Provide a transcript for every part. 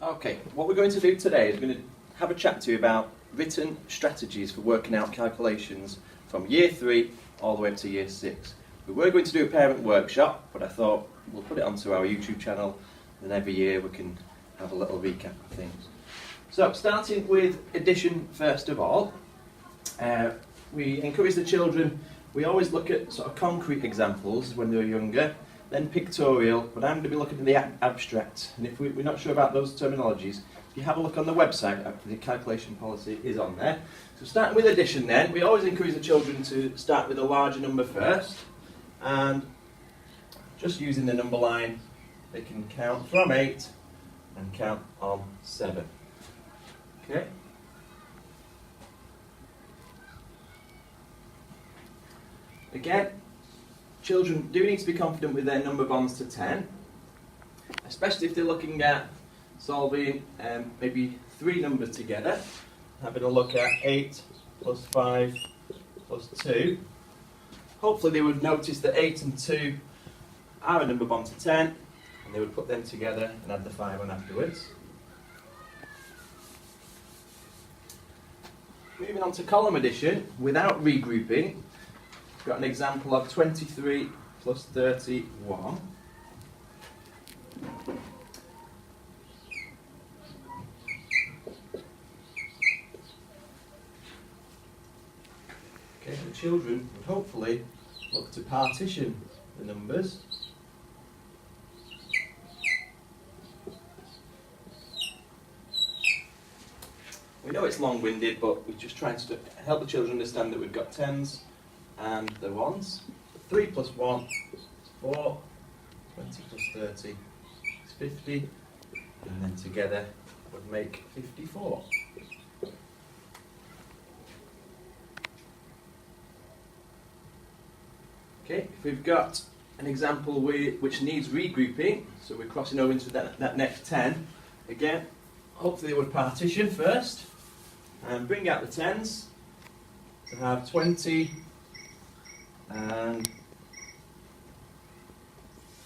Okay, what we're going to do today is we're going to have a chat to you about written strategies for working out calculations from year 3 all the way up to year 6. We were going to do a parent workshop, but I thought we'll put it onto our YouTube channel, and every year we can have a little recap of things. So, starting with addition first of all, we encourage the children, we always look at sort of concrete examples when they're younger, then pictorial, but I'm going to be looking at the abstract, and if we're not sure about those terminologies, if you have a look on the website, the calculation policy is on there. So starting with addition then, we always encourage the children to start with a larger number first, and just using the number line, they can count from 8 and count on 7. Okay? Again, children do need to be confident with their number bonds to 10, especially if they're looking at solving maybe 3 numbers together, having a look at 8 plus 5 plus 2. Hopefully they would notice that 8 and 2 are a number bond to 10, and they would put them together and add the 5 on afterwards. Moving on to column addition, without regrouping, we've got an example of 23 plus 31. Okay, the children would hopefully look to partition the numbers. We know it's long-winded, but we're just trying to help the children understand that we've got 10s and the 1s. 3 plus 1 is 4, 20 plus 30 is 50, and then together would make 54. Okay, if we've got an example which needs regrouping, so we're crossing over into that next 10, again, hopefully we would partition first, and bring out the 10s to have 20 and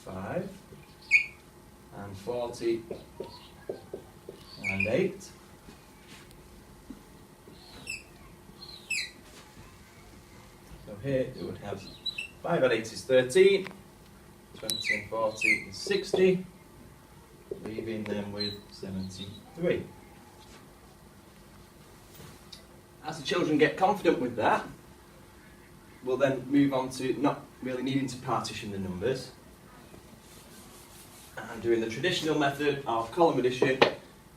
5 and 40 and 8. So here it would have 5 and 8 is 13, 20 and 40 is 60, leaving them with 73. As the children get confident with that, we'll then move on to not really needing to partition the numbers and doing the traditional method of column addition.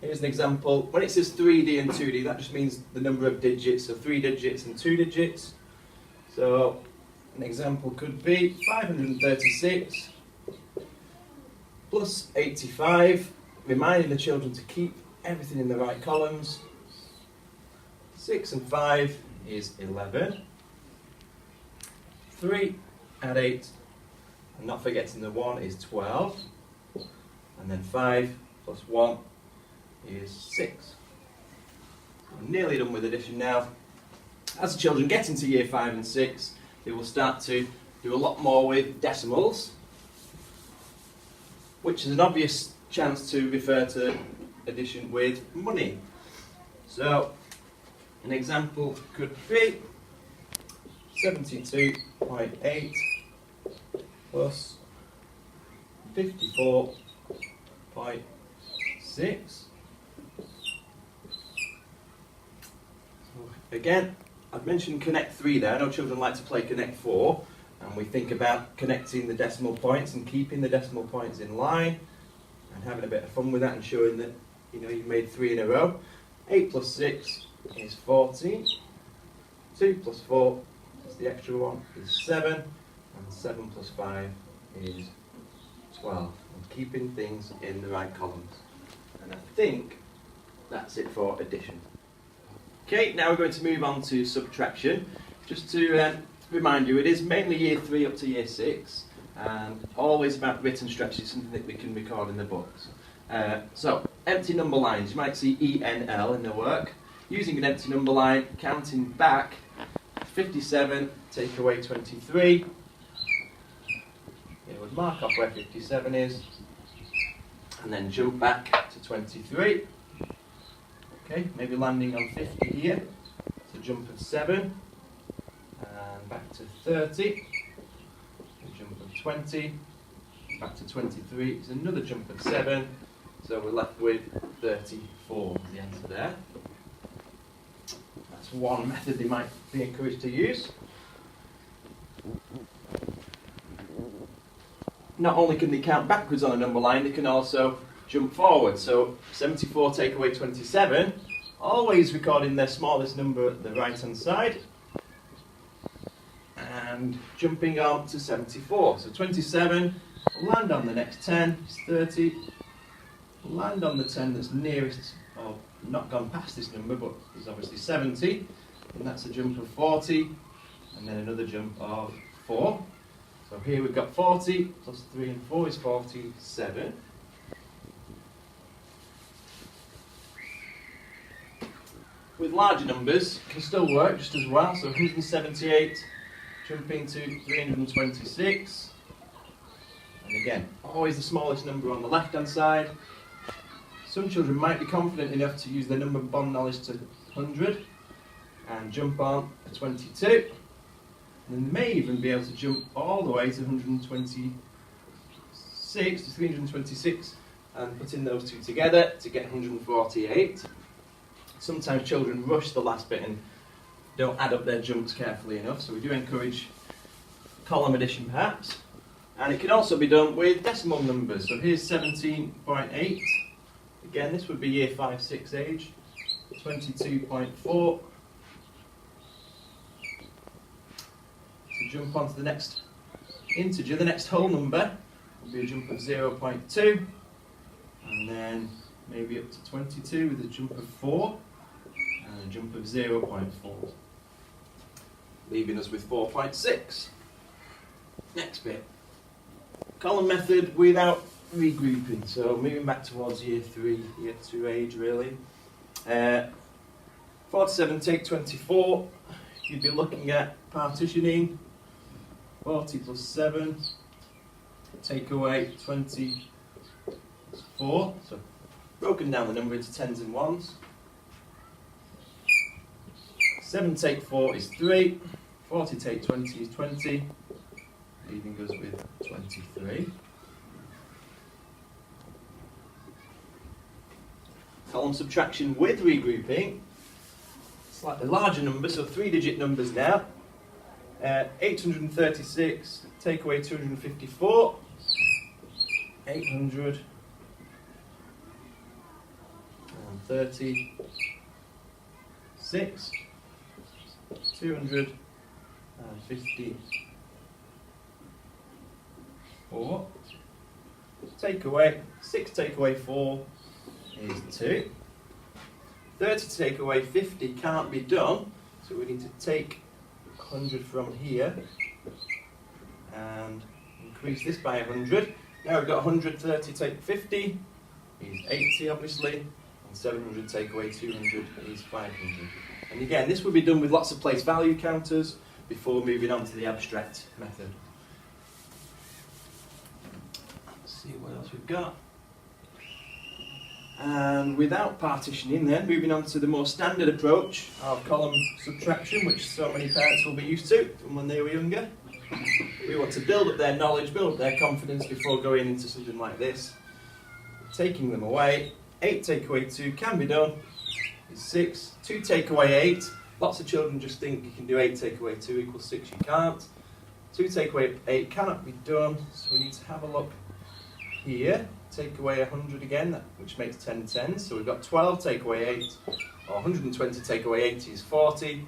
Here's an example. When it says 3D and 2D, that just means the number of digits, so 3 digits and 2 digits. So an example could be 536 plus 85, reminding the children to keep everything in the right columns. 6 and 5 is 11. 3 and 8, and not forgetting the 1 is 12. And then 5 plus 1 is 6. I'm nearly done with addition now. As the children get into year 5 and 6, they will start to do a lot more with decimals, which is an obvious chance to refer to addition with money. So, an example could be 72.8 plus 54.6. Again, I've mentioned connect 3 there. I know children like to play connect 4, and we think about connecting the decimal points and keeping the decimal points in line and having a bit of fun with that and showing that you've made 3 in a row. 8 plus 6 is 14. 2 plus 4 is the extra one is 7, and 7 plus 5 is 12. And keeping things in the right columns. And I think that's it for addition. Okay, now we're going to move on to subtraction. Just to remind you, it is mainly year 3 up to year 6, and always about written strategy, something that we can record in the books. So, empty number lines. You might see ENL in the work. Using an empty number line, counting back, 57, take away 23. It would mark off where 57 is, and then jump back to 23. Okay, maybe landing on 50 here. So jump of 7, and back to 30. A jump of 20, back to 23. It's another jump of 7. So we're left with 34 as the answer there. That's one method they might be encouraged to use. Not only can they count backwards on a number line, they can also jump forward. So 74 take away 27, always recording their smallest number at the right hand side, and jumping on to 74. So 27, land on the next 10, is 30, land on the 10 that's nearest, or not gone past this number, but is obviously 70, and that's a jump of 40, and then another jump of 4. So here we've got 40 plus 3 and 4 is 47. With larger numbers, it can still work just as well. So 178, jumping to 326. And again, always the smallest number on the left-hand side. Some children might be confident enough to use their number bond knowledge to 100 and jump on a 22. And they may even be able to jump all the way to 326, and put in those two together to get 148. Sometimes children rush the last bit and don't add up their jumps carefully enough, so we do encourage column addition perhaps. And it can also be done with decimal numbers. So here's 17.8. Again, this would be year 5-6 age. 22.4. To jump onto the next integer, the next whole number will be a jump of 0.2, and then maybe up to 22 with a jump of 4 and a jump of 0.4, leaving us with 4.6. Next bit, column method without regrouping. So moving back towards year 3, year 2 age really. 47 take 24, you'd be looking at partitioning. 40 plus 7, take away 24, so broken down the number into 10s and 1s. 7 take 4 is 3, 40 take 20 is 20, leaving us with 23. Column subtraction with regrouping, slightly larger numbers, so 3-digit numbers now. 836, take away 254, 836, 254, take away 6, take away 4 is 2. 30 take away 50 can't be done, so we need to take 100 from here and increase this by 100. Now we've got 130 take 50 is 80 obviously, and 700 take away 200 is 500. And again, this would be done with lots of place value counters before moving on to the abstract method. Let's see what else we've got. And without partitioning then, moving on to the more standard approach of column subtraction, which so many parents will be used to from when they were younger. We want to build up their knowledge, build up their confidence before going into something like this. Taking them away, 8 take away 2 can be done, is 6. 2 take away 8, lots of children just think you can do 8 take away 2 equals 6, you can't. 2 take away 8 cannot be done, so we need to have a look here. Take away 100 again, which makes 10 10s. So we've got 12 take away 8, or 120 take away 80 is 40.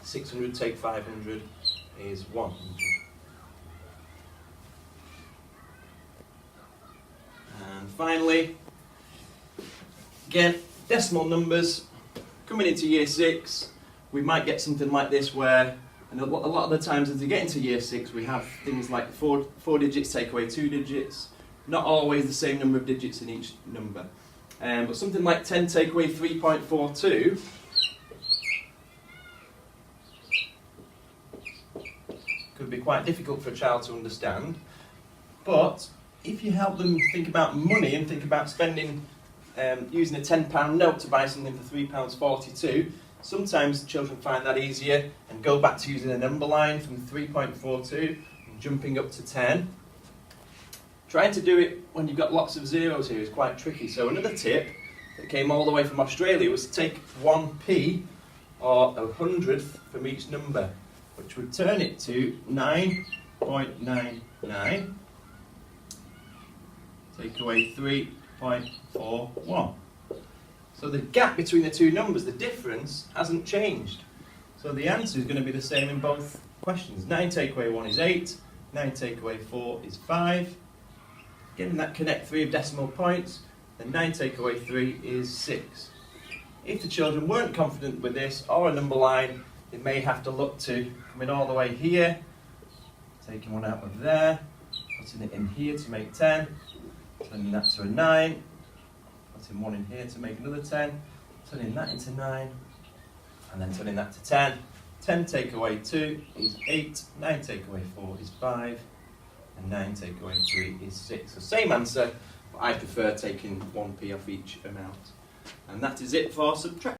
600 take 500 is 100. And finally, again, decimal numbers. Coming into year 6, we might get something like this where, and a lot of the times as we get into year 6, we have things like 4 digits take away 2 digits. Not always the same number of digits in each number. But something like 10 take away 3.42 could be quite difficult for a child to understand. But if you help them think about money and think about spending, using a £10 note to buy something for £3.42, sometimes children find that easier and go back to using a number line from 3.42 and jumping up to 10. Trying to do it when you've got lots of zeros here is quite tricky. So another tip that came all the way from Australia was to take 1p or 100th from each number, which would turn it to 9.99. Take away 3.41. So the gap between the two numbers, the difference, hasn't changed. So the answer is going to be the same in both questions. 9 take away 1 is 8. 9 take away 4 is 5. Given that connect 3 of decimal points, then 9 take away 3 is 6. If the children weren't confident with this or a number line, they may have to look to coming all the way here, taking one out of there, putting it in here to make 10, turning that to a 9, putting one in here to make another 10, turning that into 9, and then turning that to 10. 10 take away 2 is 8, 9 take away 4 is 5, and 9 take away 3 is 6. So same answer, but I prefer taking 1p off each amount. And that is it for subtraction.